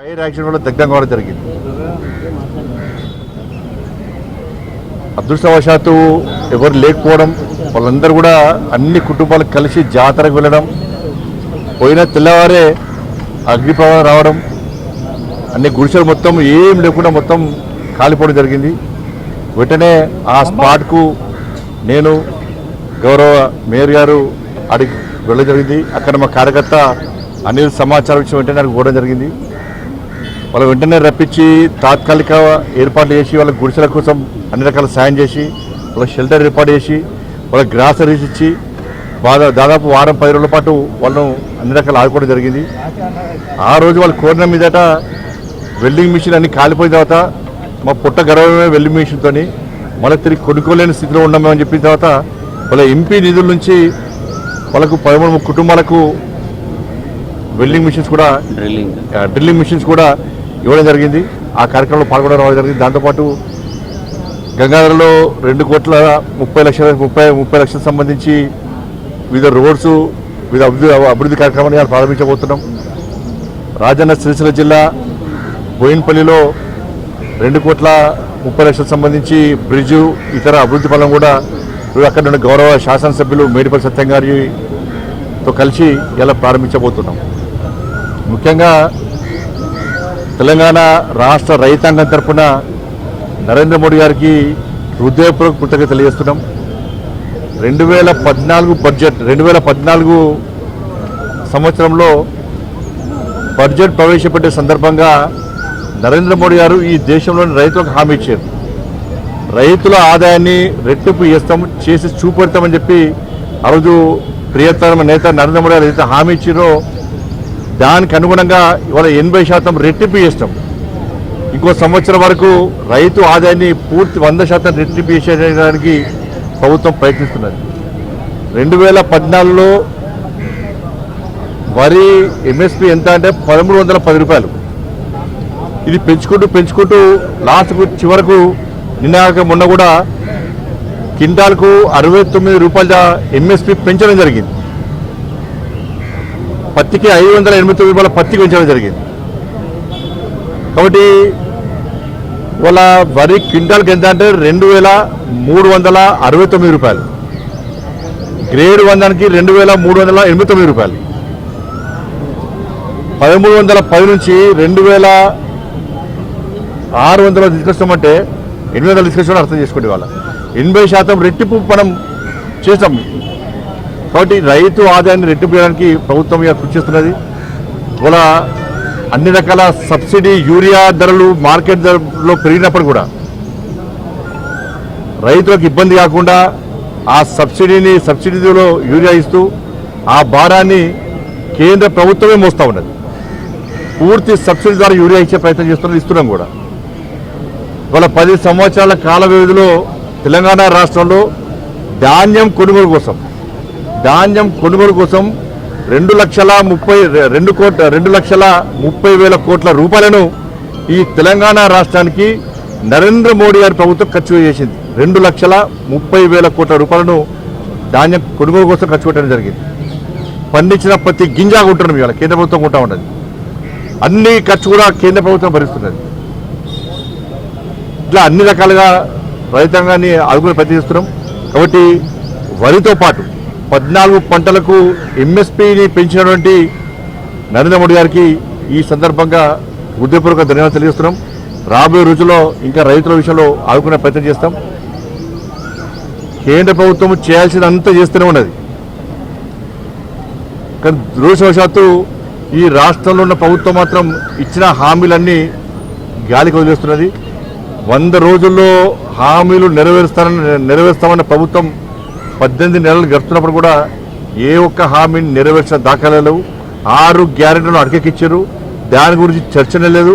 Fire action వల్ల దగ్ధం కావడం జరిగింది. అదృష్టవశాత్తు ఎవరు లేకపోవడం, వాళ్ళందరూ కూడా అన్ని కుటుంబాలు కలిసి జాతరకు వెళ్ళడం, పోయిన తెల్లవారే అగ్ని ప్రమాదం రావడం, అన్ని గుడిసెలు మొత్తం ఏం లేకుండా మొత్తం కాలిపోవడం జరిగింది. వెంటనే ఆ స్పాట్కు నేను గౌరవ మేయర్ గారు అడిగి వెళ్ళడం జరిగింది. అక్కడ మా కార్యకర్త అనిల్ సమాచారం ఇచ్చి వెంటనే నాకు పోవడం జరిగింది. వాళ్ళు వెంటనే రప్పించి తాత్కాలిక ఏర్పాట్లు చేసి వాళ్ళ గుడిసెల కోసం అన్ని రకాల సాయం చేసి వాళ్ళకి షెల్టర్ ఏర్పాటు చేసి వాళ్ళకి గ్రాసరీస్ ఇచ్చి దాదాపు వారం 10 రోజుల పాటు వాళ్ళను అన్ని రకాలు ఆదుకోవడం జరిగింది. ఆ రోజు వాళ్ళు కోరిన మీదట వెల్డింగ్ మిషన్ అన్ని కాలిపోయిన తర్వాత మా పుట్ట గర్వమే వెల్డింగ్ మిషన్తో మళ్ళీ తిరిగి కొనుక్కోలేని స్థితిలో ఉన్నామని చెప్పిన తర్వాత వాళ్ళ ఎంపీ నిధుల నుంచి వాళ్ళకు 13 కుటుంబాలకు వెల్డింగ్ మిషన్స్ కూడా డ్రిల్లింగ్ మిషన్స్ కూడా ఇవ్వడం జరిగింది. ఆ కార్యక్రమంలో పాల్గొనడం జరిగింది. దాంతోపాటు గంగాధరలో 2,30 లక్షలకు సంబంధించి వివిధ రోడ్స్ వివిధ అభివృద్ధి కార్యక్రమాన్ని ప్రారంభించబోతున్నాం. రాజన్న సిరిసిల్ల జిల్లా బోయిన్పల్లిలో 2,30 లక్షలకు సంబంధించి బ్రిడ్జు ఇతర అభివృద్ధి పనులను కూడా అక్కడ నుండి గౌరవ శాసనసభ్యులు మేడిపల్లి సత్యం గారితో కలిసి ఇలా ప్రారంభించబోతున్నాం. ముఖ్యంగా తెలంగాణ రాష్ట్ర రైతాంగం తరఫున నరేంద్ర మోడీ గారికి హృదయపూర్వక కృతజ్ఞతలు తెలియజేస్తున్నాం. 2014 సంవత్సరంలో బడ్జెట్ ప్రవేశపెట్టే సందర్భంగా నరేంద్ర మోడీ గారు ఈ దేశంలోని రైతులకు హామీ ఇచ్చారు. రైతుల ఆదాయాన్ని రెట్టింపు చేసి చూపెడతామని చెప్పి ఆ రోజు ప్రియతమ నేత నరేంద్ర మోడీ గారు ఏదైతే హామీ ఇచ్చారో దానికి అనుగుణంగా ఇవాళ 80% రెట్టింపు చేస్తాం. ఇంకో సంవత్సరం వరకు రైతు ఆదాయాన్ని పూర్తి 100% రెట్టింపు చేసేయడానికి ప్రభుత్వం ప్రయత్నిస్తున్నది. 2014లో వరి ఎంఎస్పి ఎంత అంటే 1310 రూపాయలు. ఇది పెంచుకుంటూ లాస్ట్కు చివరకు మొన్న కూడా క్వింటాల్కు 69 రూపాయల ఎంఎస్పి పెంచడం జరిగింది. పత్తికి 589 రూపాయల పత్తికి పెంచడం జరిగింది. కాబట్టి వాళ్ళ వరి క్వింటాల్కి ఎంత అంటే 2,369 రూపాయలు, గ్రేడ్ 1 2,389 రూపాయలు. 1,310 నుంచి 2,600 తీసుకొస్తామంటే 800 తీసుకొచ్చిన అర్థం చేసుకోండి. వాళ్ళ 80% రెట్టింపు మనం చేస్తాం. కాబట్టి రైతు ఆదాయాన్ని రెట్టింపు చేయడానికి ప్రభుత్వం కృషి చేస్తున్నది. ఇవాళ అన్ని రకాల సబ్సిడీ యూరియా ధరలు మార్కెట్ ధరలో పెరిగినప్పుడు కూడా రైతులకు ఇబ్బంది కాకుండా ఆ సబ్సిడీలో యూరియా ఇస్తూ ఆ భారాన్ని కేంద్ర ప్రభుత్వమే మోస్తూ ఉన్నది. పూర్తి సబ్సిడీ ద్వారా యూరియా ఇచ్చే ప్రయత్నం ఇస్తున్నాం కూడా. ఇవాళ 10 సంవత్సరాల కాల వ్యవధిలో తెలంగాణ రాష్ట్రంలో ధాన్యం కొనుగోలు కోసం 2,30,000 కోట్ల రూపాయలను ఈ తెలంగాణ రాష్ట్రానికి నరేంద్ర మోడీ గారి ప్రభుత్వం ఖర్చు చేసింది. 2,30,000 కోట్ల రూపాయలను ధాన్యం కొనుగోలు కోసం ఖర్చు పెట్టడం జరిగింది. పండించిన ప్రతి గింజ కొంటున్నాం, ఇవాళ కేంద్ర ప్రభుత్వం కొంటా ఉన్నది. అన్ని ఖర్చు కూడా కేంద్ర ప్రభుత్వం భరిస్తున్నది. ఇట్లా అన్ని రకాలుగా రైతాంగాన్ని ఆదుకుని ప్రయత్నిస్తున్నాం. కాబట్టి వరితో పాటు 14 పంటలకు ఎంఎస్పీని పెంచినటువంటి నరేంద్ర మోడీ గారికి ఈ సందర్భంగా హృదయపూర్వక ధన్యవాదాలు తెలియజేస్తున్నాం. రాబోయే రోజుల్లో ఇంకా రైతుల విషయంలో ఆదుకునే ప్రయత్నం చేస్తాం. కేంద్ర ప్రభుత్వం చేయాల్సినంత చేస్తూనే ఉన్నది. కానీ దురదృష్టవశాత్తు ఈ రాష్ట్రంలో ఉన్న ప్రభుత్వం మాత్రం ఇచ్చిన హామీలన్నీ గాలికి వదిలేస్తున్నది. 100 రోజుల్లో హామీలు నెరవేరుస్తామన్న ప్రభుత్వం 18 నెలలు గడుపుతున్నప్పుడు కూడా ఏ ఒక్క హామీని నెరవేర్చిన దాఖలాలు 6 గ్యారెంటీలను అటకెక్కిచ్చారు. దాని గురించి చర్చనే లేదు.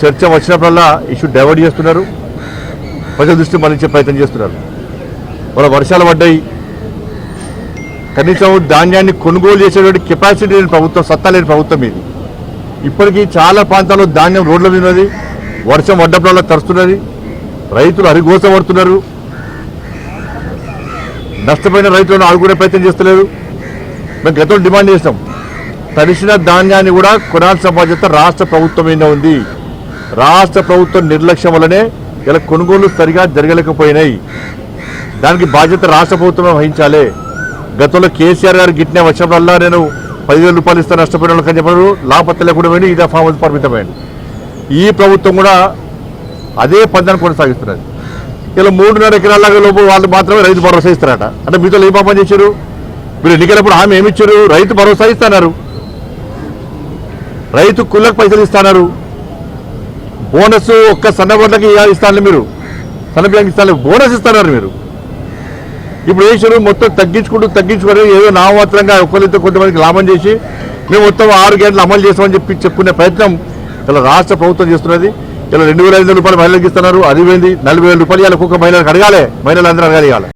చర్చ వచ్చినప్పుడల్లా ఇష్యూ డైవర్ట్ చేస్తున్నారు, ప్రజల దృష్టి మళ్లించే ప్రయత్నం చేస్తున్నారు. వాళ్ళ వర్షాలు పడ్డాయి, కనీసం ధాన్యాన్ని కొనుగోలు చేసేటువంటి కెపాసిటీ లేని ప్రభుత్వం, సత్తా లేని ప్రభుత్వం ఇది. ఇప్పటికీ చాలా ప్రాంతాల్లో ధాన్యం రోడ్ల మీద ఉన్నది, వర్షం పడ్డప్పుడల్లా తరుస్తున్నది, రైతులు అరిగోసపడుతున్నారు. నష్టపోయిన రైతులను ఆదుకునే ప్రయత్నం చేస్తలేదు. మేము గతంలో డిమాండ్ చేస్తాం, తడిసిన ధాన్యాన్ని కూడా కొనాల్సిన బాధ్యత రాష్ట్ర ప్రభుత్వం మీద ఉంది. రాష్ట్ర ప్రభుత్వం నిర్లక్ష్యం వల్లనే ఇలా కొనుగోలు సరిగా జరగలేకపోయినాయి. దానికి బాధ్యత రాష్ట్ర ప్రభుత్వమే వహించాలి. గతంలో కేసీఆర్ గారు గిట్టిన వర్షం వల్ల నేను 10,000 రూపాయలు ఇస్తాను నష్టపోయిన వాళ్ళకి అని చెప్పారు. లాభపత్త లేకుండా పోయి ఇదే ఫామ్ హౌస్ పరిమితమైంది. ఈ ప్రభుత్వం కూడా అదే పందాన్ని కొనసాగిస్తున్నది. ఇలా 3.5 ఎకరాల లోపు వాళ్ళు మాత్రమే రైతు భరోసా ఇస్తారట. అంటే మీతో ఏ పాపం చేశారు? మీరు ఎన్నికలప్పుడు హామీ ఏమి ఇచ్చారు? రైతు భరోసా ఇస్తున్నారు, రైతు కుళ్ళకు పైసలు ఇస్తున్నారు, బోనస్ ఒక్క సన్నబడ్లకి ఇస్తాను, మీరు సన్న బ్యాంక్ ఇస్తాను, బోనస్ ఇస్తున్నారు. మీరు ఇప్పుడు వేసారు మొత్తం తగ్గించుకొని ఏదో నామమాత్రంగా ఒకరితో కొంతమందికి లాభం చేసి మేము మొత్తం 6 గంటలు అమలు చేస్తామని చెప్పుకునే ప్రయత్నం ఇలా రాష్ట్ర ప్రభుత్వం చేస్తున్నది. ఇలా 2,500 రూపాయలు మహిళలకు ఇస్తున్నారు. అది పోయింది 40,000 రూపాయలు ఒక్కొక్క మహిళలకు అడగాలి, మహిళలందరూ అడగాలి.